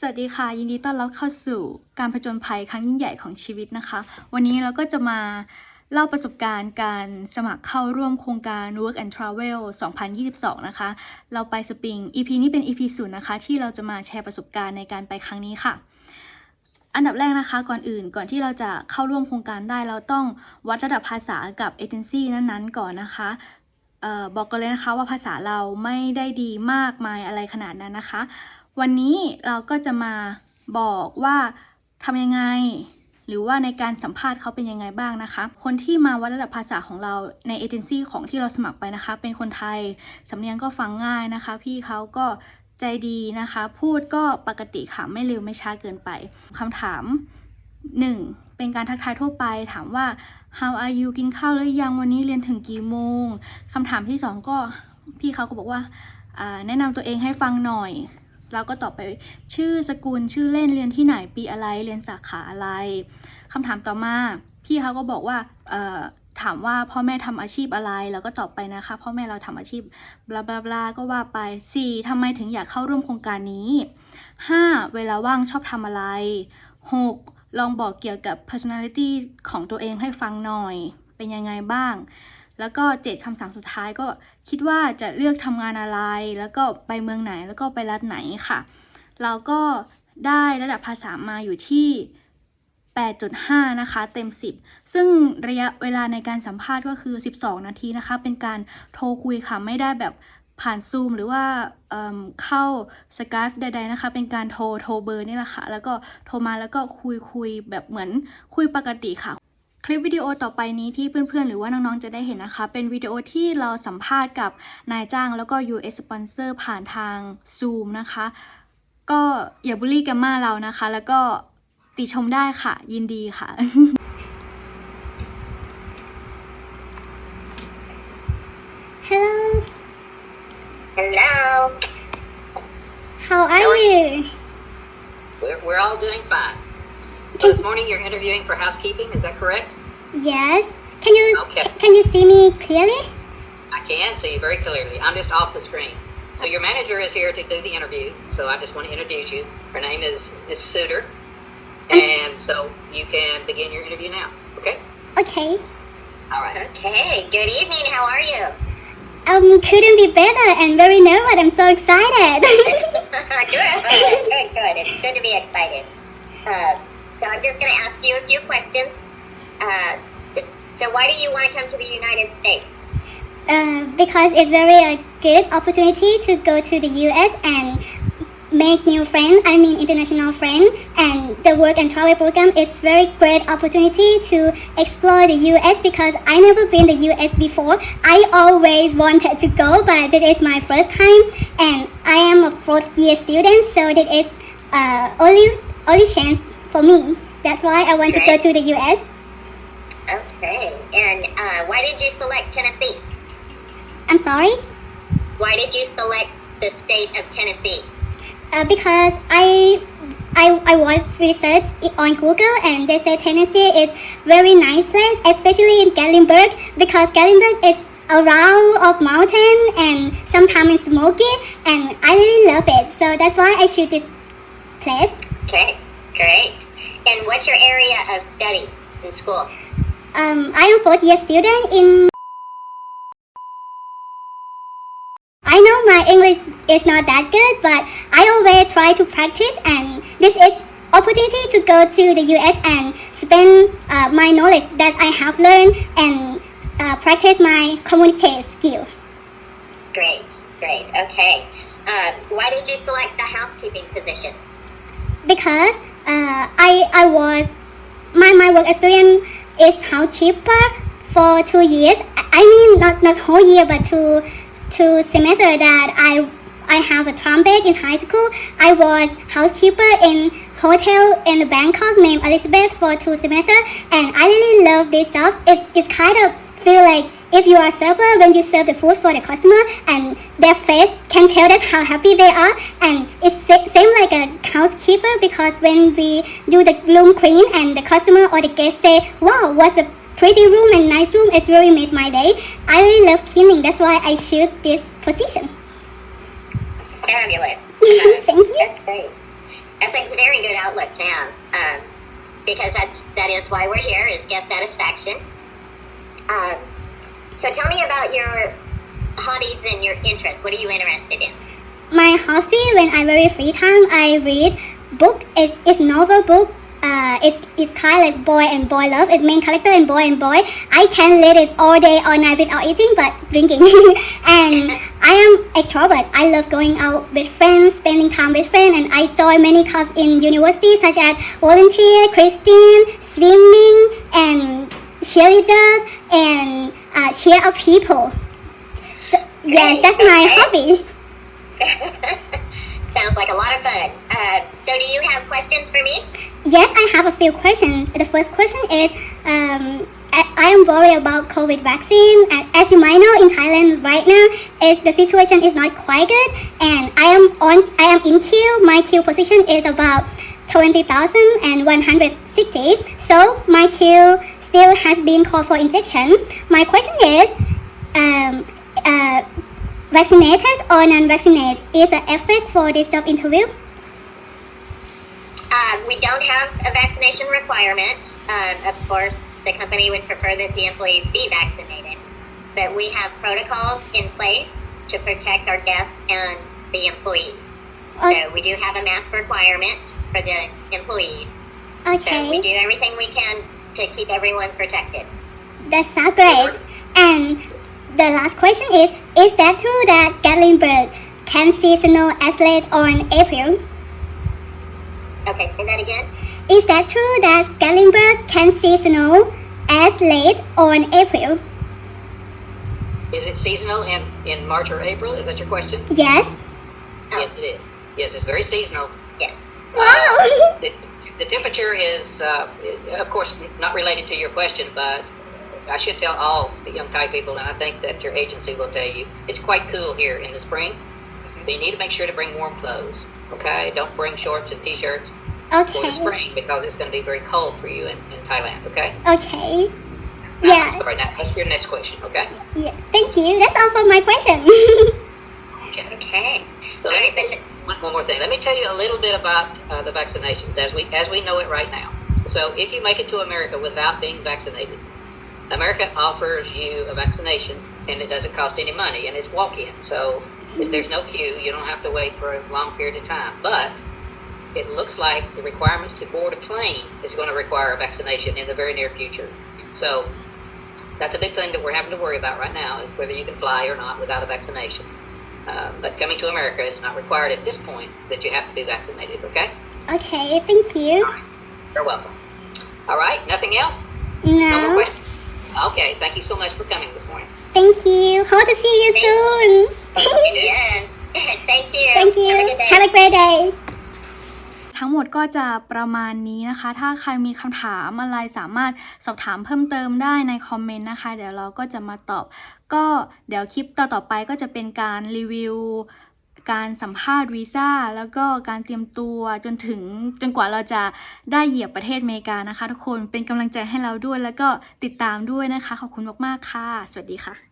สวัสดีค่ะยินดีต้อนรับเข้าสู่การผจญภัยครั้งยิ่งใหญ่ของชีวิตนะคะวันนี้เราก็จะมาเล่าประสบการณ์การสมัครเข้าร่วมโครงการ Work and Travel 2022 นะคะเราไปสปริง EP นี้เป็น EP 0นะคะที่เราจะมาแชร์ประสบการณ์ในการไปครั้งนี้ค่ะอันดับแรกนะคะก่อนที่เราจะเข้าร่วมโครงการได้เราต้องวัดระดับภาษากับเอเจนซี่นั้นๆก่อนนะคะบอกกันเลยนะคะว่าภาษาเราไม่ได้ดีมากมายอะไรขนาดนั้นนะคะวันนี้เราก็จะมาบอกว่าทำยังไงหรือว่าในการสัมภาษณ์เขาเป็นยังไงบ้างนะคะคนที่มาวัดระดับภาษาของเราในเอเจนซี่ของที่เราสมัครไปนะคะเป็นคนไทยสำเนียงก็ฟังง่ายนะคะพี่เขาก็ใจดีนะคะพูดก็ปกติค่ะไม่เร็วไม่ช้าเกินไปคำถาม 1. เป็นการทักทายทั่วไปถามว่า How are you กินข้าวหรือยังวันนี้เรียนถึงกี่โมงคำถามที่ 2 ก็พี่เขาก็บอกว่าแนะนำตัวเองให้ฟังหน่อยเราก็ตอบไปชื่อสกุลชื่อเล่นเรียนที่ไหนปีอะไรเรียนสาขาอะไรคำถามต่อมาพี่เขาก็บอกว่าถามว่าพ่อแม่ทำอาชีพอะไรเราก็ตอบไปนะคะพ่อแม่เราทำอาชีพบลาบลาบลาก็ว่าไป 4. ทำไมถึงอยากเข้าร่วมโครงการนี้ 5. เวลาว่างชอบทำอะไร 6. ลองบอกเกี่ยวกับ personality ของตัวเองให้ฟังหน่อยเป็นยังไงบ้างแล้วก็7คำสั่งสุดท้ายก็คิดว่าจะเลือกทำงานอะไรแล้วก็ไปเมืองไหนแล้วก็ไปรัฐไหนค่ะเราก็ได้ระดับภาษามาอยู่ที่ 8.5 นะคะเต็ม10ซึ่งระยะเวลาในการสัมภาษณ์ก็คือ12นาทีนะคะเป็นการโทรคุยค่ะไม่ได้แบบผ่านซูมหรือว่าเข้า Skype ใดๆนะคะเป็นการโทรเบอร์นี่แหละค่ะแล้วก็โทรมาแล้วก็คุยแบบเหมือนคุยปกติค่ะคลิปวิดีโอต่อไปนี้ที่เพื่อนๆหรือว่าน้องๆจะได้เห็นนะคะเป็นวิดีโอที่เราสัมภาษณ์กับนายจ้างแล้วก็ US Sponsor ผ่านทาง Zoom นะคะก็อย่าบูลลี่กันมาเรานะคะแล้วก็ติชมได้ค่ะยินดีค่ะ Hello. Hello. How are you? We're all doing fine. So this morning you're interviewing for housekeeping, is that correct? Yes. Okay. Can you see me clearly? I can see you very clearly. I'm just off the screen. So your manager is here to do the interview, so I just want to introduce you. Her name is Miss Suter. And so you can begin your interview now, okay? Okay. All right. Okay, good evening. How are you? Couldn't be better and very nervous. I'm so excited. Good. It's good to be excited. So I'm just going to ask you a few questions. So why do you want to come to the United States? Because it's very good opportunity to go to the US and make new friends, international friends, and the work and travel program is very great opportunity to explore the US because I never been the US before. I always wanted to go, but it is my first time, and I am a fourth year student, so it is only chance for me. That's why I want to go to the US. Okay, and why did you select Tennessee? I'm sorry? Why did you select the state of Tennessee? Because I was research on Google and they say Tennessee is very nice place, especially in Gatlinburg because Gatlinburg is around of mountain and sometimes it's smoky and I really love it. So that's why I choose this place. Okay, great. And what's your area of study in school? I am fourth year student in. I know my English is not that good, but I always try to practice, and this is opportunity to go to the US and spend my knowledge that I have learned and practice my communicate skill. Great. Okay. Why did you select the housekeeping position? Because I was my work experience is housekeeper for 2 years. Not whole year, but two semester that I have a term back in high school. I was housekeeper in hotel in Bangkok named Elizabeth for 2 semesters, and I really love this job. It's kind of feel like if you are a server when you serve the food for the customer and their face can tell us how happy they are, and it's same like a housekeeper because when we do the room clean and the customer or the guest say, wow, what's a pretty room and nice room, it's really made my day. I really love cleaning, that's why I choose this position. Fabulous. Thank you. That's great. That's a very good outlook, yeah. Because that is why we're here, is guest satisfaction. So tell me about your hobbies and your interests. What are you interested in? My hobby when I very free time, I read book. It's novel book. It's kind of like boy and boy love. It's main character and boy. I can read it all day, all night without eating, but drinking. And I am extrovert. I love going out with friends, spending time with friends, and I join many clubs in university such as volunteer, Christian, swimming, and cheerleaders, and cheer up people. So, yes, that's my hobby. Sounds like a lot of fun. So do you have questions for me? Yes, I have a few questions. The first question is, I am worried about COVID vaccine. As you might know, in Thailand right now, the situation is not quite good, and I am in queue. My queue position is about 20,160. So my queue still has been called for injection. My question is, vaccinated or non-vaccinated is an effect for this job interview? We don't have a vaccination requirement. Of course, the company would prefer that the employees be vaccinated. But we have protocols in place to protect our guests and the employees. So we do have a mask requirement for the employees. Okay. So we do everything we can to keep everyone protected. That sounds great. And the last question is that true that Gatlinburg can see snow as late on April? Okay, say that again. Is that true that Gatlinburg can see snow as late on April? Is it seasonal in March or April? Is that your question? Yes. Yes, it is. Yes, it's very seasonal. Yes. Wow. The temperature is, of course, not related to your question, but I should tell all the young Thai people, and I think that your agency will tell you, it's quite cool here in the spring. But you need to make sure to bring warm clothes, okay? Don't bring shorts and t-shirts for the Okay. spring because it's going to be very cold for you in Thailand, okay? Okay. Yeah. Sorry, now that's your next question, okay? Yes. Thank you. That's all for my question. Okay. So All right, but one more thing. Let me tell you a little bit about the vaccinations as we know it right now. So if you make it to America without being vaccinated, America offers you a vaccination and it doesn't cost any money and it's walk-in. So there's no queue. You don't have to wait for a long period of time. But it looks like the requirements to board a plane is going to require a vaccination in the very near future. So that's a big thing that we're having to worry about right now is whether you can fly or not without a vaccination. But coming to America is not required at this point that you have to be vaccinated, okay? Okay. Thank you. You're welcome. All right, nothing else? No more No. questions? Okay, thank you so much for coming this morning. Thank you. Hope to see you soon. yes. Thank you. Thank you. Have a good day. Have a great day. ทั้งหมดก็จะประมาณนี้นะคะ ถ้าใครมีคำถามอะไรสามารถสอบถามเพิ่มเติมได้ในคอมเมนต์นะคะ เดี๋ยวเราก็จะมาตอบ ก็เดี๋ยวคลิปต่อๆไปก็จะเป็นการรีวิว การสัมภาษณ์วีซ่า แล้วก็การเตรียมตัวจนกว่าเราจะได้เหยียบประเทศอเมริกานะคะ ทุกคน เป็นกำลังใจให้เราด้วย แล้วก็ติดตามด้วยนะคะ ขอบคุณมากๆค่ะ สวัสดีค่ะ